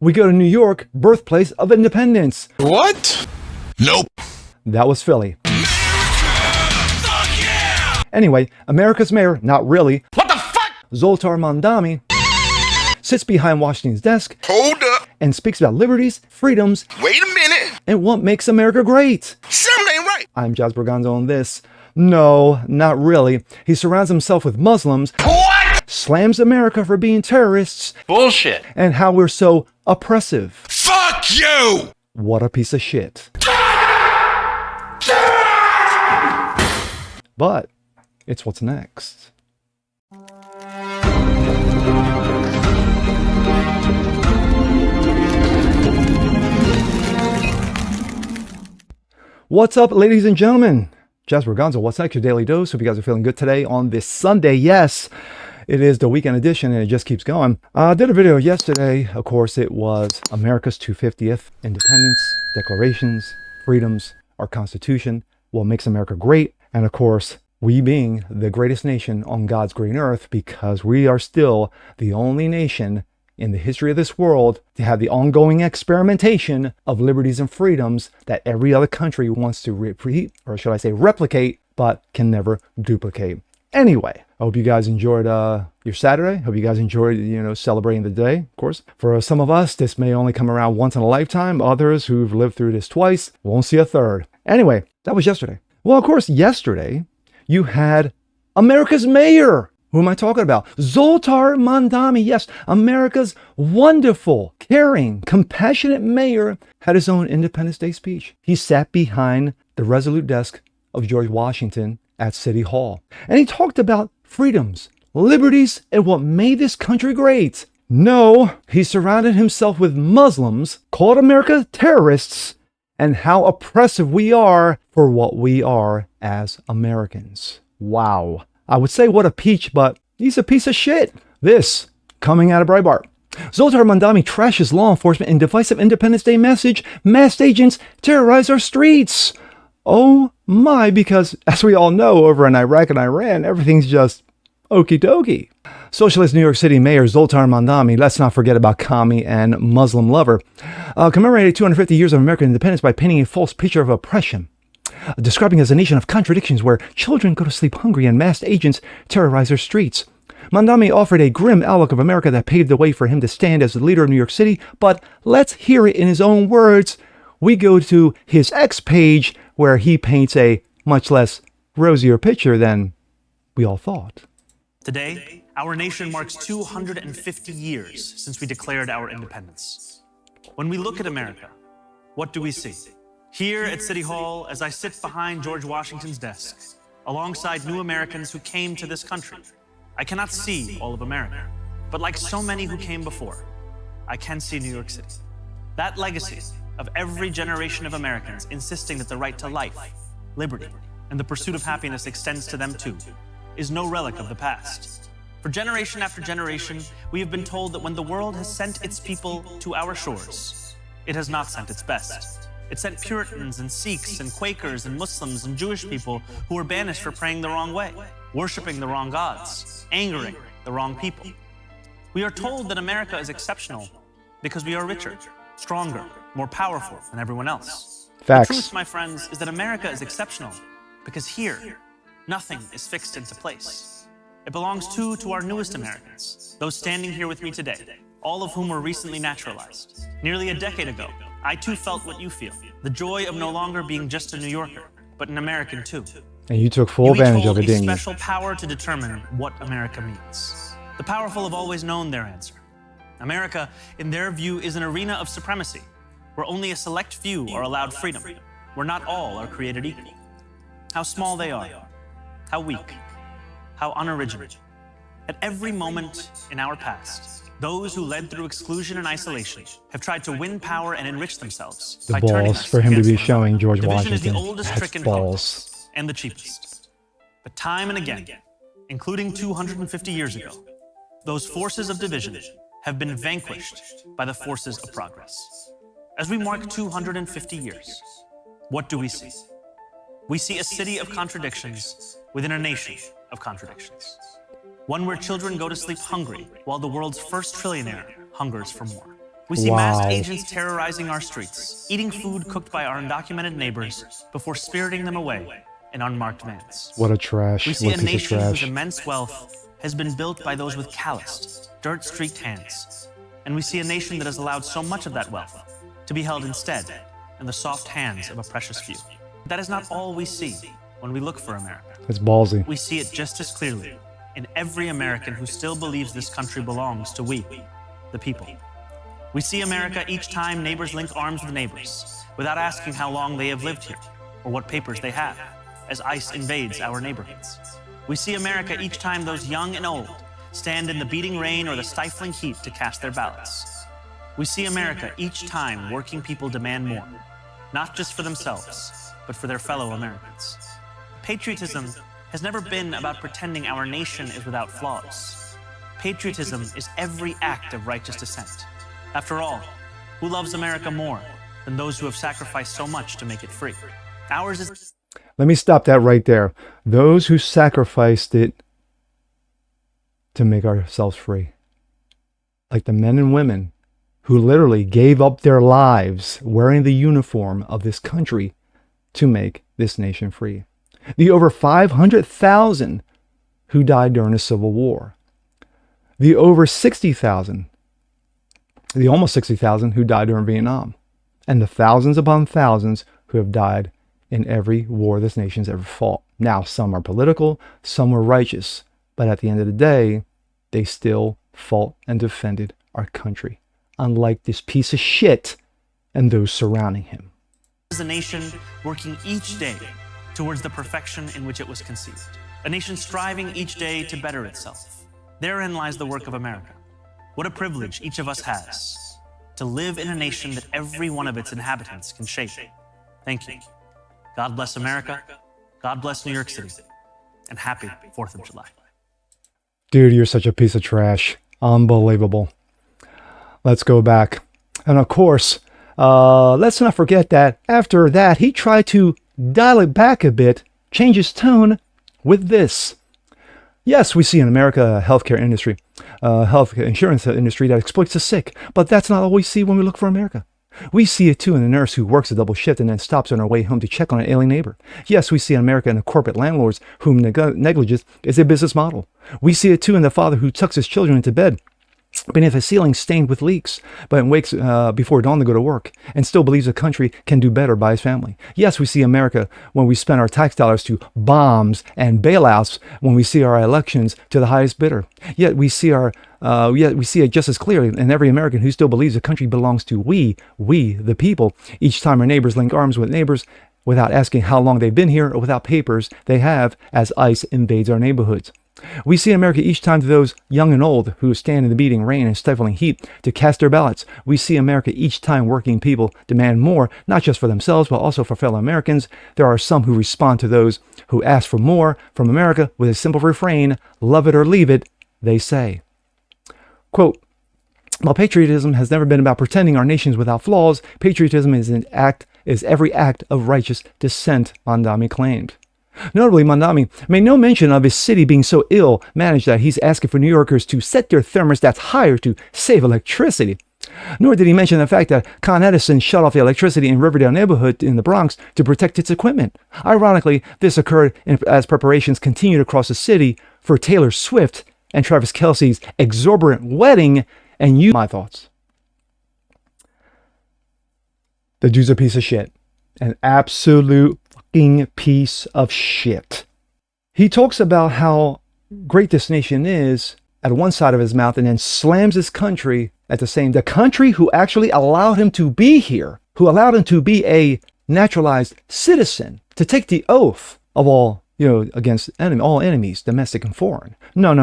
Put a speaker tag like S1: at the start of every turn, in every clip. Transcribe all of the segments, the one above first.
S1: We go to New York, birthplace of independence.
S2: What? Nope.
S1: That was Philly.
S2: Fuck yeah!
S1: Anyway, America's mayor, not really,
S2: What the fuck?
S1: Zoltar Mamdani, sits behind Washington's desk
S2: Hold up.
S1: and speaks about liberties, freedoms,
S2: Wait a minute.
S1: and what makes America great.
S2: Something ain't right.
S1: I'm Jazz Berganzo on this. No, not really. He surrounds himself with Muslims,
S2: What?
S1: slams America for being terrorists,
S2: Bullshit.
S1: and how we're so oppressive.
S2: Fuck you!
S1: What a piece of shit. But it's what's next. What's up, ladies and gentlemen? Jazz Berganzo, what's next? Your daily dose. Hope you guys are feeling good today on this Sunday. Yes, it is the weekend edition and it just keeps going. I did a video yesterday. Of course, it was America's 250th independence, declarations, freedoms, our Constitution, what makes America great, and of course, we being the greatest nation on God's green earth because we are still the only nation in the history of this world to have the ongoing experimentation of liberties and freedoms that every other country wants to repeat, or should I say replicate, but can never duplicate. Anyway, I hope you guys enjoyed your Saturday. Hope you guys enjoyed, celebrating the day, of course. For some of us, this may only come around once in a lifetime. Others who've lived through this twice won't see a third. Anyway, that was yesterday. Well, of course, yesterday, you had America's mayor. Who am I talking about? Zoltar Mamdani. Yes, America's wonderful, caring, compassionate mayor had his own Independence Day speech. He sat behind the resolute desk of George Washington at City Hall. And he talked about freedoms, liberties, and what made this country great. No, he surrounded himself with Muslims, called America terrorists, and how oppressive we are for what we are as Americans. Wow. I would say what a peach, but he's a piece of shit. This coming out of Breitbart. Zoltar Mamdani trashes law enforcement in divisive Independence Day message. Masked agents terrorize our streets. Oh my, because as we all know, over in Iraq and Iran, everything's just okie dokie. Socialist New York City Mayor Zoltar Mamdani, let's not forget about Commie and Muslim lover, commemorated 250 years of American independence by painting a false picture of oppression. Describing as a nation of contradictions where children go to sleep hungry and masked agents terrorize our streets. Mamdani offered a grim outlook of America that paved the way for him to stand as the leader of New York City, but let's hear it in his own words. We go to his X page where he paints a much less rosier picture than we all thought.
S3: Today, our nation marks 250 years since we declared our independence. When we look at America, what do we see? Here at City Hall, as I sit behind George Washington's desk, alongside new Americans who came to this country, I cannot see all of America. But like so many who came before, I can see New York City. That legacy of every generation of Americans insisting that the right to life, liberty, and the pursuit of happiness extends to them too, is no relic of the past. For generation after generation, we have been told that when the world has sent its people to our shores, it has not sent its best. It sent Puritans and Sikhs and Quakers and Muslims and Jewish people who were banished for praying the wrong way, worshiping the wrong gods, angering the wrong people. We are told that America is exceptional because we are richer, stronger, more powerful than everyone else.
S1: Facts.
S3: The truth, my friends, is that America is exceptional because here, nothing is fixed into place. It belongs to our newest Americans, those standing here with me today, all of whom were recently naturalized. Nearly a decade ago, I too felt what you feel, the joy of no longer being just a New Yorker, but an American too.
S1: And you took full advantage of it, didn't you?
S3: You each hold a special power to determine what America means. The powerful have always known their answer. America, in their view, is an arena of supremacy, where only a select few are allowed freedom, where not all are created equal. How small they are, how weak, how unoriginal. At every moment in our past, those who led through exclusion and isolation have tried to win power and enrich themselves
S1: The
S3: by turning
S1: balls
S3: us
S1: for him to
S3: against
S1: be
S3: one
S1: showing
S3: another.
S1: George
S3: Division is the
S1: Washington.
S3: oldest
S1: That's
S3: trick in
S1: balls.
S3: politics and the cheapest. But time and again, including 250 years ago, those forces of division have been vanquished by the forces of progress. As we mark 250 years, what do we see? We see a city of contradictions within a nation of contradictions. One where children go to sleep hungry while the world's first trillionaire hungers for more. We see masked
S1: Wow.
S3: agents terrorizing our streets, eating food cooked by our undocumented neighbors before spiriting them away in unmarked vans.
S1: What a trash.
S3: We see
S1: What
S3: a
S1: a piece of
S3: nation whose
S1: trash.
S3: immense wealth has been built by those with calloused, dirt-streaked hands. And we see a nation that has allowed so much of that wealth to be held instead in the soft hands of a precious few. But that is not all we see when we look for America.
S1: It's ballsy.
S3: We see it just as clearly in every American who still believes this country belongs to we, the people. We see America each time neighbors link arms with neighbors, without asking how long they have lived here or what papers they have, as ICE invades our neighborhoods. We see America each time those young and old stand in the beating rain or the stifling heat to cast their ballots. We see America each time working people demand more, not just for themselves, but for their fellow Americans. Patriotism has never been about pretending our nation is without flaws. Patriotism is every act of righteous dissent. After all, who loves America more than those who have sacrificed so much to make it free? Ours is...
S1: Let me stop that right there. Those who sacrificed it to make ourselves free. Like the men and women who literally gave up their lives wearing the uniform of this country to make this nation free. The over 500,000 who died during the Civil War. The over 60,000, the almost 60,000 who died during Vietnam. And the thousands upon thousands who have died in every war this nation's ever fought. Now, some are political, some were righteous, but at the end of the day, they still fought and defended our country, unlike this piece of shit and those surrounding him.
S3: Is a nation working each day towards the perfection in which it was conceived. A nation striving each day to better itself. Therein lies the work of America. What a privilege each of us has to live in a nation that every one of its inhabitants can shape. Thank you. God bless America. God bless New York City. And happy 4th of July.
S1: Dude, you're such a piece of trash. Unbelievable. Let's go back. And of course, let's not forget that after that, he tried to dial it back a bit, change his tone with this. Yes, we see in America a healthcare industry, health insurance industry that exploits the sick, but that's not all we see when we look for America. We see it too in a nurse who works a double shift and then stops on her way home to check on an ailing neighbor. Yes, we see in America in the corporate landlords whom negligence is a business model. We see it too in the father who tucks his children into bed beneath a ceiling stained with leaks, but wakes before dawn to go to work and still believes the country can do better by his family. Yes, we see America when we spend our tax dollars to bombs and bailouts, when we see our elections to the highest bidder. Yet we see it just as clearly in every American who still believes the country belongs to we the people. Each time our neighbors link arms with neighbors without asking how long they've been here or without papers they have, as ICE invades our neighborhoods. We see in America each time to those young and old who stand in the beating rain and stifling heat to cast their ballots. We see America each time working people demand more, not just for themselves, but also for fellow Americans. There are some who respond to those who ask for more from America with a simple refrain, love it or leave it, they say. Quote, while patriotism has never been about pretending our nation's without flaws, patriotism is every act of righteous dissent, Mamdani claimed. Notably, Mamdani made no mention of his city being so ill managed that he's asking for New Yorkers to set their thermostats higher to save electricity. Nor did he mention the fact that Con Edison shut off the electricity in Riverdale neighborhood in the Bronx to protect its equipment. Ironically, this occurred as preparations continued across the city for Taylor Swift and Travis Kelce's exorbitant wedding. And my thoughts. The dude's a piece of shit. An absolute fucking piece of shit. He talks about how great this nation is at one side of his mouth and then slams his country at the country who actually allowed him to be here, who allowed him to be a naturalized citizen, to take the oath of all, against all enemies, domestic and foreign. No.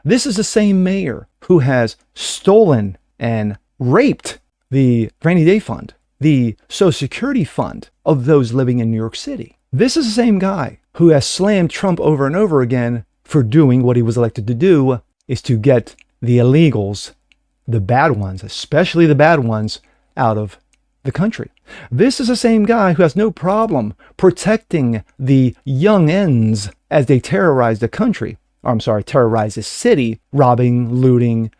S1: This is the same mayor who has stolen and raped the rainy day fund, the Social Security fund of those living in New York City. This is the same guy who has slammed Trump over and over again for doing what he was elected to do, is to get the illegals, the bad ones, especially the bad ones, out of the country. This is the same guy who has no problem protecting the young ends as they terrorize the country. Terrorize the city, robbing, looting,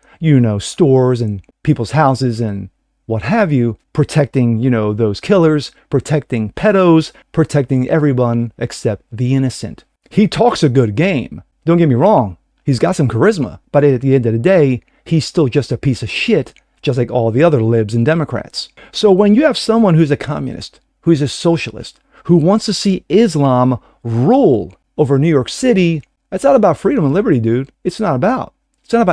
S1: stores and people's houses and what have you, protecting, those killers, protecting pedos, protecting everyone except the innocent. He talks a good game. Don't get me wrong. He's got some charisma, but at the end of the day, he's still just a piece of shit, just like all the other libs and Democrats. So when you have someone who's a communist, who's a socialist, who wants to see Islam rule over New York City, it's not about freedom and liberty, dude. It's not about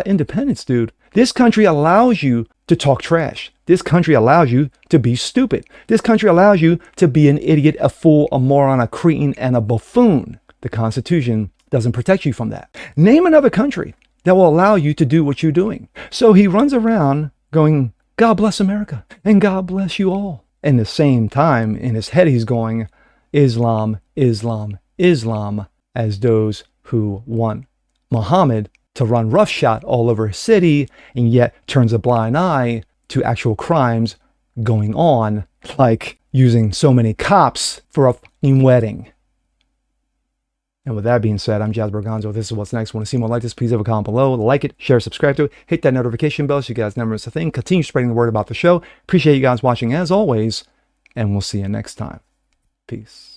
S1: independence, dude. This country allows you to talk trash. This country allows you to be stupid. This country allows you to be an idiot, a fool, a moron, a cretin, and a buffoon. The Constitution doesn't protect you from that. Name another country that will allow you to do what you're doing. So he runs around going, God bless America, and God bless you all. And at the same time, in his head, he's going, Islam, Islam, Islam, as those who want Muhammad to run roughshod all over his city, and yet turns a blind eye to actual crimes going on, like using so many cops for a fucking wedding. And with that being said, I'm Jasper Gonzo. This is What's Next. Want to see more like this? Please leave a comment below. Like it, share, subscribe to it. Hit that notification bell so you guys never miss a thing. Continue spreading the word about the show. Appreciate you guys watching as always. And we'll see you next time. Peace.